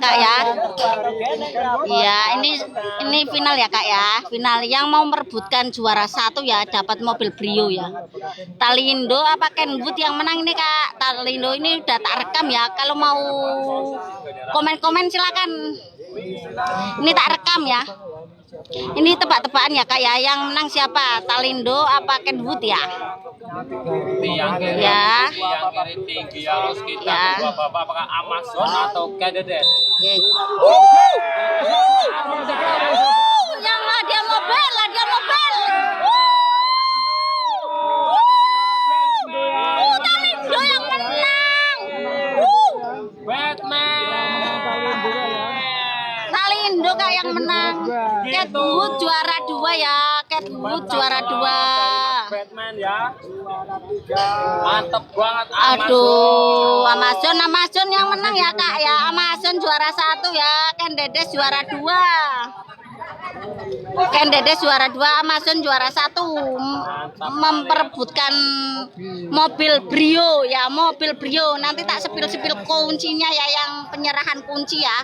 Kak ya. Iya, ini final ya Kak ya. Final yang mau merebutkan juara 1 ya dapat mobil Brio ya. Talindo apa Kenwood yang menang ini Kak. Talindo ini udah tak rekam ya. Kalau mau komen-komen silakan. Ini tak rekam ya. Ini tebak-tebakan ya Kak ya. Yang menang siapa? Talindo apa Kenwood ya? Ya. Yang kiri tinggi harus kita dua bapak apakah Amazon atau Kededes? Yang hadiah mobil, Talindo yang menang. Talindo Kak yang menang. Kenwood juara 2 ya. Kenwood juara 2. Batman ya. Mantep banget. Aduh, Amazon yang menang ya Kak ya. Amazon juara 1 ya. Kendedes juara 2. Kendedes juara 2, Amazon juara 1. Memperebutkan mobil Brio ya, mobil Brio. Nanti tak sepil-sepil kuncinya ya, yang penyerahan kunci ya.